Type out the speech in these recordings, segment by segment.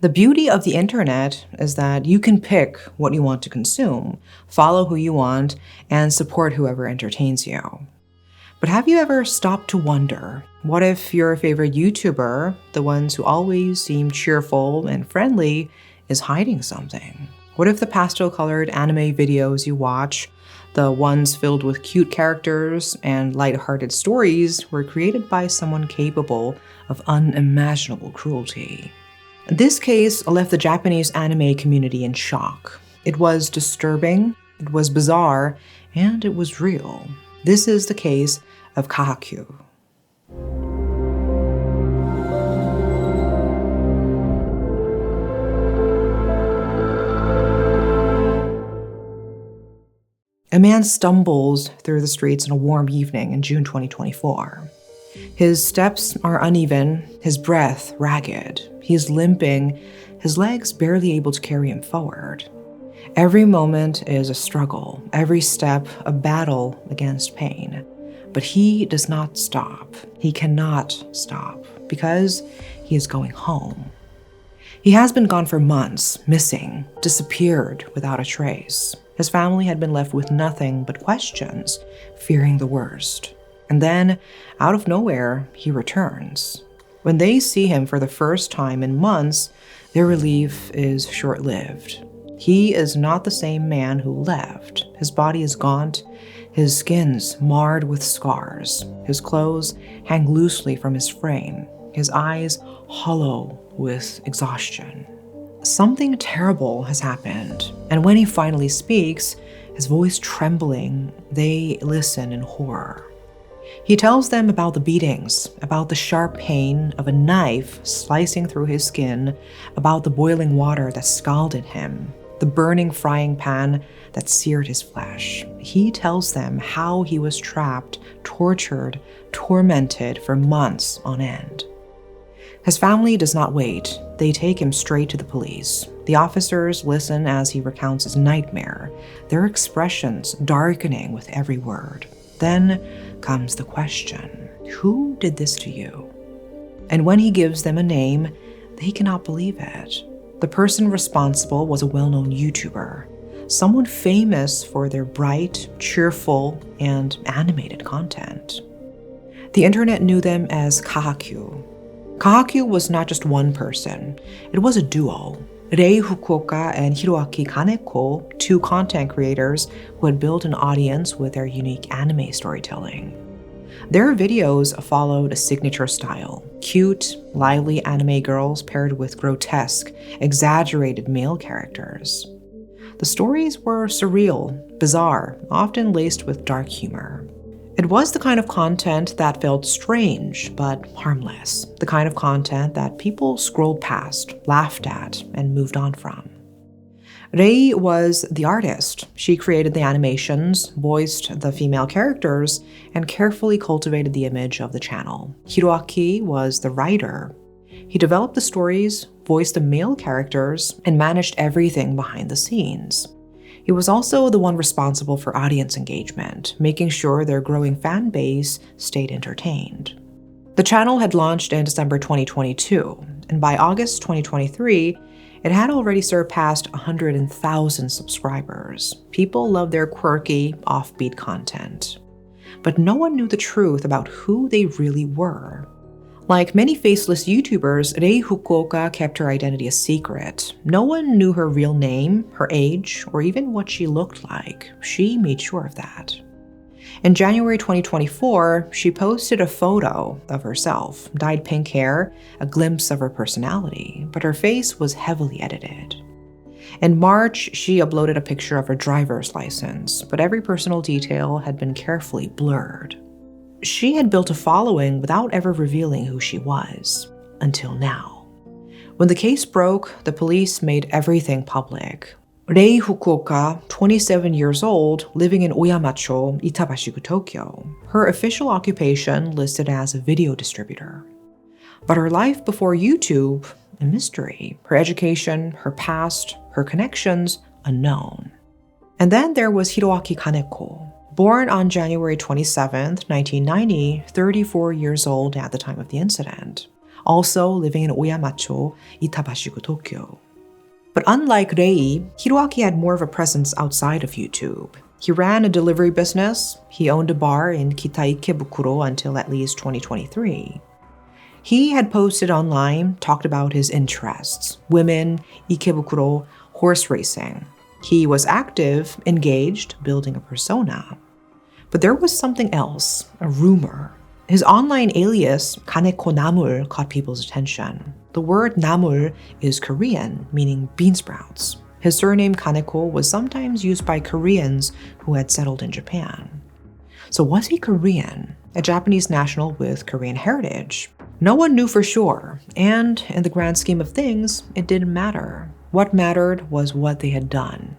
The beauty of the internet is that you can pick what you want to consume, follow who you want, and support whoever entertains you. But have you ever stopped to wonder, what if your favorite YouTuber, the ones who always seem cheerful and friendly, is hiding something? What if the pastel-colored anime videos you watch, the ones filled with cute characters and light-hearted stories, were created by someone capable of unimaginable cruelty? This case left the Japanese anime community in shock. It was disturbing, it was bizarre, and it was real. This is the case of Gahakyu. A man stumbles through the streets on a warm evening in June 2024. His steps are uneven, his breath ragged. He is limping, his legs barely able to carry him forward. Every moment is a struggle, every step a battle against pain. But he does not stop. He cannot stop because he is going home. He has been gone for months, missing, disappeared without a trace. His family had been left with nothing but questions, fearing the worst. And then, out of nowhere, he returns. When they see him for the first time in months, their relief is short-lived. He is not the same man who left. His body is gaunt, his skin's marred with scars. His clothes hang loosely from his frame, his eyes hollow with exhaustion. Something terrible has happened, and when he finally speaks, his voice trembling, they listen in horror. He tells them about the beatings, about the sharp pain of a knife slicing through his skin, about the boiling water that scalded him, the burning frying pan that seared his flesh. He tells them how he was trapped, tortured, tormented for months on end. His family does not wait. They take him straight to the police. The officers listen as he recounts his nightmare, their expressions darkening with every word. Then comes the question, who did this to you? And when he gives them a name, they cannot believe it. The person responsible was a well-known YouTuber, someone famous for their bright, cheerful, and animated content. The internet knew them as Gahakyu. Gahakyu was not just one person, it was a duo. Rei Fukuoka and Hiroaki Kaneko, two content creators who had built an audience with their unique anime storytelling. Their videos followed a signature style, cute, lively anime girls paired with grotesque, exaggerated male characters. The stories were surreal, bizarre, often laced with dark humor. It was the kind of content that felt strange but harmless, the kind of content that people scrolled past, laughed at, and moved on from. Rei was the artist. She created the animations, voiced the female characters, and carefully cultivated the image of the channel. Hiroaki was the writer. He developed the stories, voiced the male characters, and managed everything behind the scenes. He was also the one responsible for audience engagement, making sure their growing fan base stayed entertained. The channel had launched in December 2022, and by August 2023, it had already surpassed 100,000 subscribers. People loved their quirky, offbeat content. But no one knew the truth about who they really were. Like many faceless YouTubers, Rei Fukuoka kept her identity a secret. No one knew her real name, her age, or even what she looked like. She made sure of that. In January 2024, she posted a photo of herself, dyed pink hair, a glimpse of her personality, but her face was heavily edited. In March, she uploaded a picture of her driver's license, but every personal detail had been carefully blurred. She had built a following without ever revealing who she was, until now. When the case broke, the police made everything public. Rei Fukuoka, 27 years old, living in Oyamacho, Itabashiku, Tokyo. Her official occupation listed as a video distributor. But her life before YouTube, a mystery. Her education, her past, her connections, unknown. And then there was Hiroaki Kaneko. Born on January 27, 1990, 34 years old at the time of the incident. also living in Oyamacho, Itabashiku, Tokyo. But unlike Rei, Hiroaki had more of a presence outside of YouTube. He ran a delivery business, he owned a bar in Kita-Ikebukuro until at least 2023. He had posted online, talked about his interests, women, Ikebukuro, horse racing. He was active, engaged, building a persona. But there was something else, a rumor. His online alias, Kaneko Namul, caught people's attention. The word Namul is Korean, meaning bean sprouts. His surname Kaneko was sometimes used by Koreans who had settled in Japan. So was he Korean, a Japanese national with Korean heritage? No one knew for sure, and in the grand scheme of things, it didn't matter. What mattered was what they had done.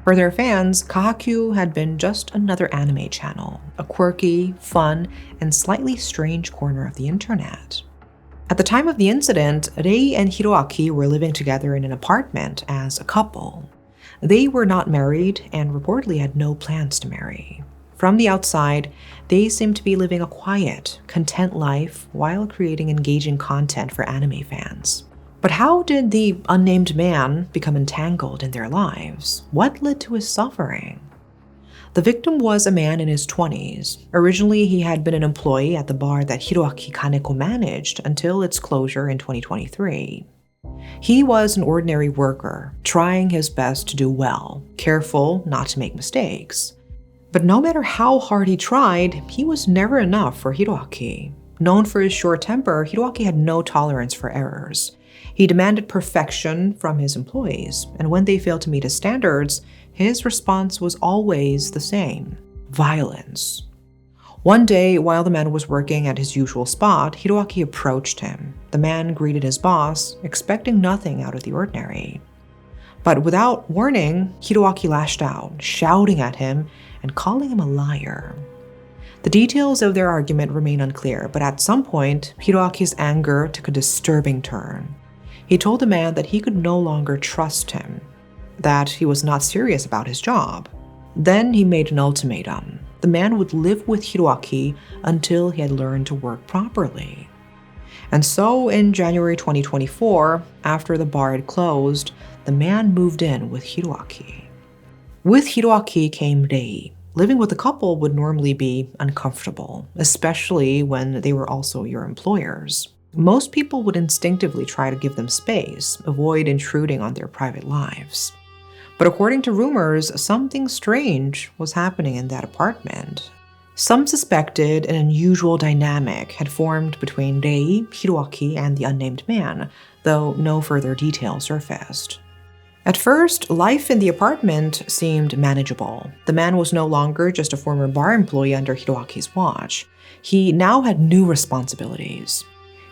For their fans, Gahakyu had been just another anime channel, a quirky, fun, and slightly strange corner of the internet. At the time of the incident, Rei and Hiroaki were living together in an apartment as a couple. They were not married and reportedly had no plans to marry. From the outside, they seemed to be living a quiet, content life while creating engaging content for anime fans. But how did the unnamed man become entangled in their lives? What led to his suffering? The victim was a man in his 20s. Originally, he had been an employee at the bar that Hiroaki Kaneko managed until its closure in 2023. He was an ordinary worker, trying his best to do well, careful not to make mistakes. But no matter how hard he tried, he was never enough for Hiroaki. Known for his short temper, Hiroaki had no tolerance for errors. He demanded perfection from his employees, and when they failed to meet his standards, his response was always the same: violence. One day, while the man was working at his usual spot, Hiroaki approached him. The man greeted his boss, expecting nothing out of the ordinary. But without warning, Hiroaki lashed out, shouting at him and calling him a liar. The details of their argument remain unclear, but at some point, Hiroaki's anger took a disturbing turn. He told the man that he could no longer trust him, that he was not serious about his job. Then he made an ultimatum. The man would live with Hiroaki until he had learned to work properly. And so in January 2024, after the bar had closed, the man moved in with Hiroaki. With Hiroaki came Rei. Living with a couple would normally be uncomfortable, especially when they were also your employers. Most people would instinctively try to give them space, avoid intruding on their private lives. But according to rumors, something strange was happening in that apartment. Some suspected an unusual dynamic had formed between Rei, Hiroaki, and the unnamed man, though no further details surfaced. At first, life in the apartment seemed manageable. The man was no longer just a former bar employee under Hiroaki's watch. He now had new responsibilities.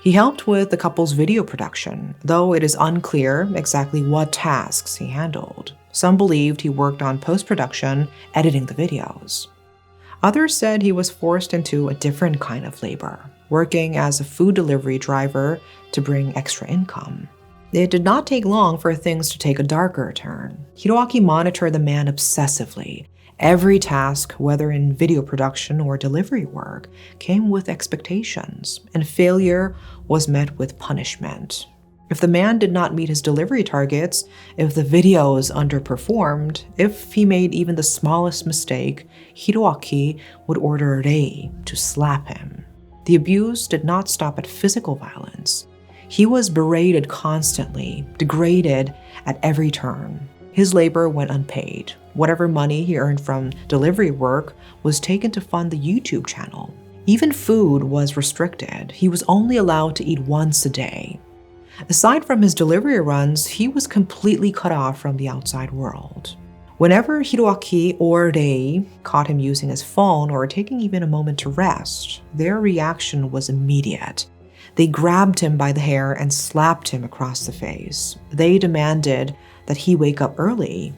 He helped with the couple's video production, though it is unclear exactly what tasks he handled. Some believed he worked on post-production, editing the videos. Others said he was forced into a different kind of labor, working as a food delivery driver to bring extra income. It did not take long for things to take a darker turn. Hiroaki monitored the man obsessively. Every task, whether in video production or delivery work, came with expectations, and failure was met with punishment. If the man did not meet his delivery targets, if the videos underperformed, if he made even the smallest mistake, Hiroaki would order Rei to slap him. The abuse did not stop at physical violence. He was berated constantly, degraded at every turn. His labor went unpaid. Whatever money he earned from delivery work was taken to fund the YouTube channel. Even food was restricted. He was only allowed to eat once a day. Aside from his delivery runs, he was completely cut off from the outside world. Whenever Hiroaki or Rei caught him using his phone or taking even a moment to rest, their reaction was immediate. They grabbed him by the hair and slapped him across the face. They demanded that he wake up early,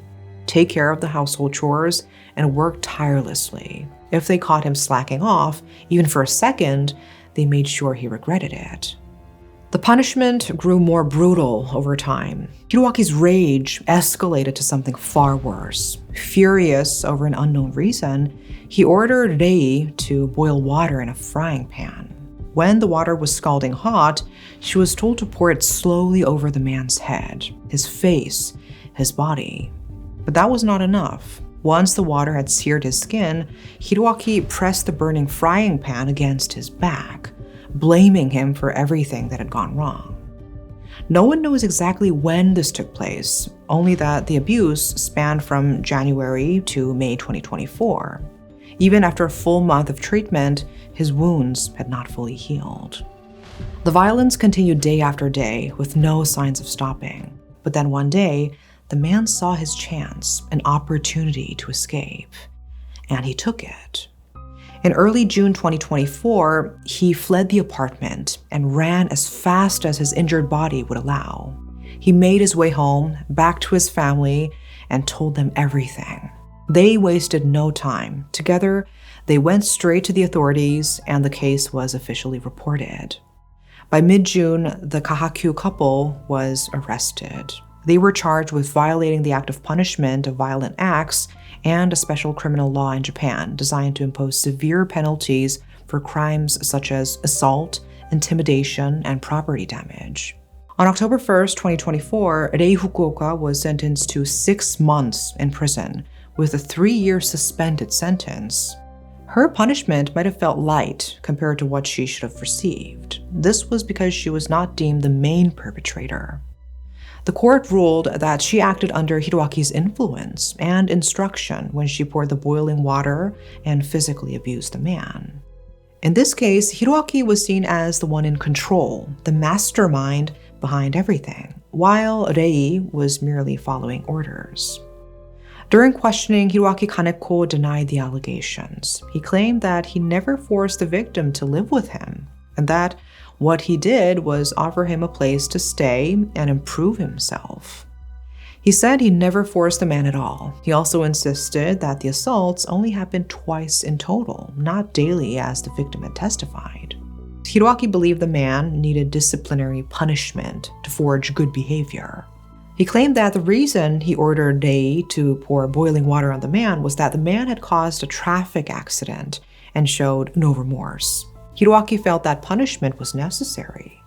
take care of the household chores, and work tirelessly. If they caught him slacking off, even for a second, they made sure he regretted it. The punishment grew more brutal over time. Hiroaki's rage escalated to something far worse. Furious over an unknown reason, he ordered Rei to boil water in a frying pan. When the water was scalding hot, she was told to pour it slowly over the man's head, his face, his body. But that was not enough. Once the water had seared his skin, Hiroaki pressed the burning frying pan against his back, blaming him for everything that had gone wrong. No one knows exactly when this took place, only that the abuse spanned from January to May 2024. Even after a full month of treatment, his wounds had not fully healed. The violence continued day after day with no signs of stopping. But then one day, the man saw his chance, an opportunity to escape, and he took it. In early June 2024, he fled the apartment and ran as fast as his injured body would allow. He made his way home, back to his family, and told them everything. They wasted no time. Together, they went straight to the authorities, and the case was officially reported. By mid-June, the Gahakyu couple was arrested. They were charged with violating the act of punishment of violent acts and a special criminal law in Japan designed to impose severe penalties for crimes such as assault, intimidation, and property damage. On October 1st, 2024, Rei Fukuoka was sentenced to 6 months in prison with a 3-year suspended sentence. Her punishment might have felt light compared to what she should have received. This was because she was not deemed the main perpetrator. The court ruled that she acted under Hiroaki's influence and instruction when she poured the boiling water and physically abused the man. In this case, Hiroaki was seen as the one in control, the mastermind behind everything, while Rei was merely following orders. During questioning, Hiroaki Kaneko denied the allegations. He claimed that he never forced the victim to live with him, and that what he did was offer him a place to stay and improve himself. He said he never forced the man at all. He also insisted that the assaults only happened twice in total, not daily as the victim had testified. Hiroaki believed the man needed disciplinary punishment to forge good behavior. He claimed that the reason he ordered Rei to pour boiling water on the man was that the man had caused a traffic accident and showed no remorse. Hiroaki felt that punishment was necessary.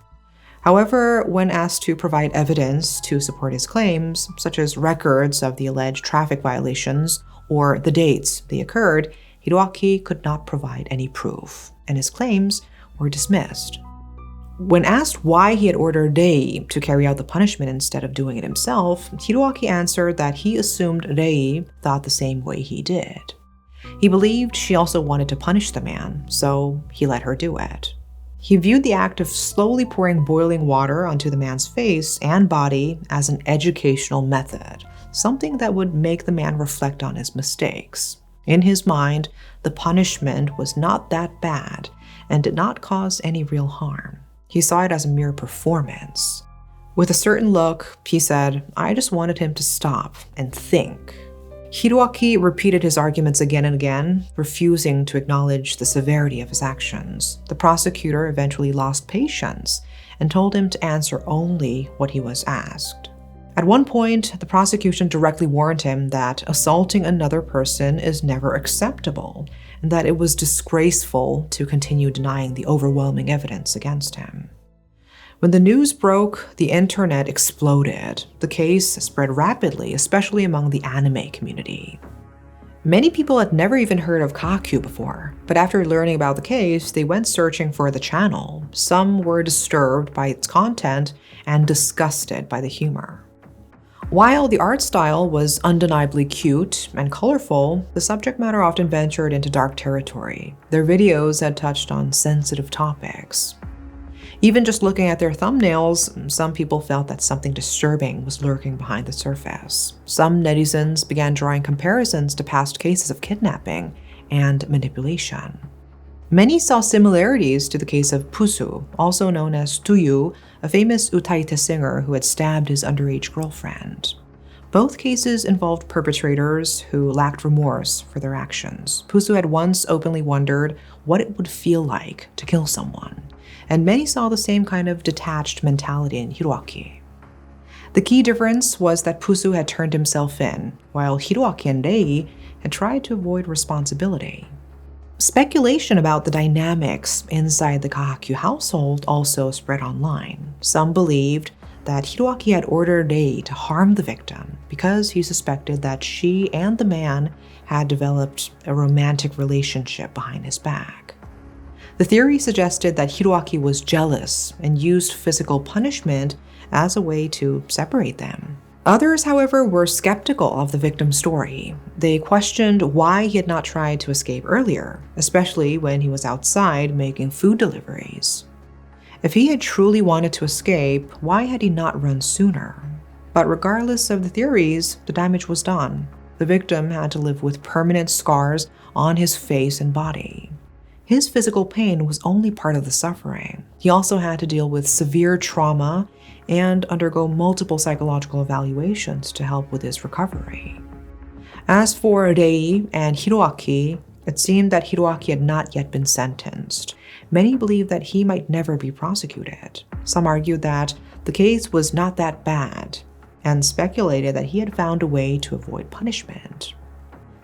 However, when asked to provide evidence to support his claims, such as records of the alleged traffic violations or the dates they occurred, Hiroaki could not provide any proof, and his claims were dismissed. When asked why he had ordered Rei to carry out the punishment instead of doing it himself, Hiroaki answered that he assumed Rei thought the same way he did. He believed she also wanted to punish the man, so he let her do it. He viewed the act of slowly pouring boiling water onto the man's face and body as an educational method, something that would make the man reflect on his mistakes. In his mind, the punishment was not that bad and did not cause any real harm. He saw it as a mere performance. With a certain look, he said, "I just wanted him to stop and think." Hiroaki repeated his arguments again and again, refusing to acknowledge the severity of his actions. The prosecutor eventually lost patience and told him to answer only what he was asked. At one point, the prosecution directly warned him that assaulting another person is never acceptable, and that it was disgraceful to continue denying the overwhelming evidence against him. When the news broke, the internet exploded. The case spread rapidly, especially among the anime community. Many people had never even heard of Gahakyu before, but after learning about the case, they went searching for the channel. Some were disturbed by its content and disgusted by the humor. While the art style was undeniably cute and colorful, the subject matter often ventured into dark territory. Their videos had touched on sensitive topics. Even just looking at their thumbnails, some people felt that something disturbing was lurking behind the surface. Some netizens began drawing comparisons to past cases of kidnapping and manipulation. Many saw similarities to the case of Pusu, also known as Tuyu, a famous utaite singer who had stabbed his underage girlfriend. Both cases involved perpetrators who lacked remorse for their actions. Pusu had once openly wondered what it would feel like to kill someone, and many saw the same kind of detached mentality in Hiroaki. The key difference was that Pusu had turned himself in, while Hiroaki and Rei had tried to avoid responsibility. Speculation about the dynamics inside the Gahakyu household also spread online. Some believed that Hiroaki had ordered Rei to harm the victim because he suspected that she and the man had developed a romantic relationship behind his back. The theory suggested that Hiroaki was jealous and used physical punishment as a way to separate them. Others, however, were skeptical of the victim's story. They questioned why he had not tried to escape earlier, especially when he was outside making food deliveries. If he had truly wanted to escape, why had he not run sooner? But regardless of the theories, the damage was done. The victim had to live with permanent scars on his face and body. His physical pain was only part of the suffering. He also had to deal with severe trauma and undergo multiple psychological evaluations to help with his recovery. As for Rei and Hiroaki, it seemed that Hiroaki had not yet been sentenced. Many believed that he might never be prosecuted. Some argued that the case was not that bad and speculated that he had found a way to avoid punishment.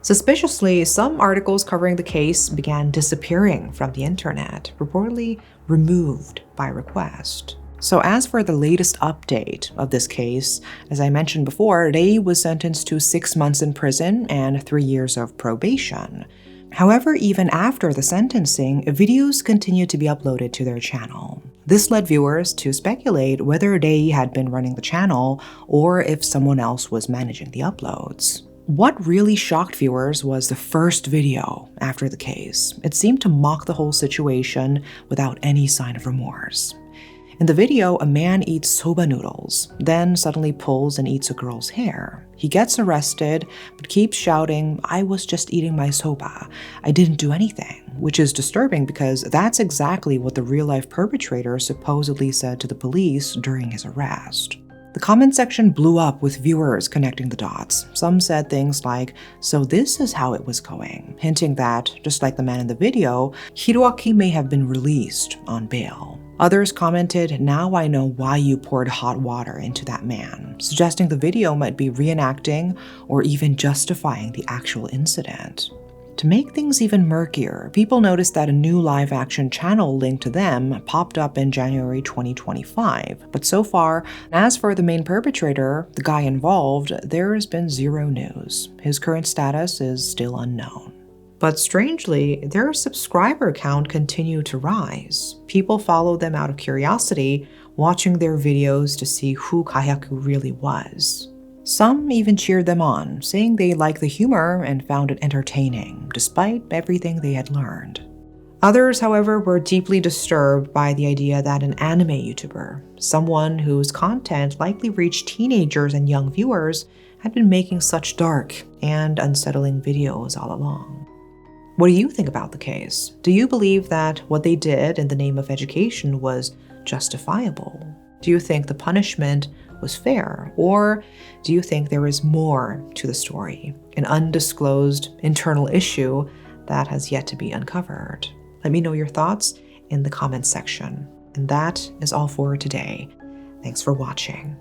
Suspiciously, some articles covering the case began disappearing from the internet, reportedly removed by request. So as for the latest update of this case, as I mentioned before, Rei was sentenced to 6 months in prison and 3 years of probation. However, even after the sentencing, videos continued to be uploaded to their channel. This led viewers to speculate whether Rei had been running the channel or if someone else was managing the uploads. What really shocked viewers was the first video after the case. It seemed to mock the whole situation without any sign of remorse. In the video, a man eats soba noodles, then suddenly pulls and eats a girl's hair. He gets arrested, but keeps shouting, "I was just eating my soba. I didn't do anything," which is disturbing because that's exactly what the real-life perpetrator supposedly said to the police during his arrest. The comment section blew up with viewers connecting the dots. Some said things like, "So this is how it was going," hinting that, just like the man in the video, Hiroaki may have been released on bail. Others commented, "Now I know why you poured hot water into that man," suggesting the video might be reenacting or even justifying the actual incident. To make things even murkier, people noticed that a new live-action channel linked to them popped up in January 2025. But so far, as for the main perpetrator, the guy involved, there has been zero news. His current status is still unknown. But strangely, their subscriber count continued to rise. People followed them out of curiosity, watching their videos to see who Gahakyu really was. Some even cheered them on, saying they liked the humor and found it entertaining, despite everything they had learned. Others, however, were deeply disturbed by the idea that an anime YouTuber, someone whose content likely reached teenagers and young viewers, had been making such dark and unsettling videos all along. What do you think about the case? Do you believe that what they did in the name of education was justifiable? Do you think the punishment was fair? Or do you think there is more to the story, an undisclosed internal issue that has yet to be uncovered? Let me know your thoughts in the comments section. And that is all for today. Thanks for watching.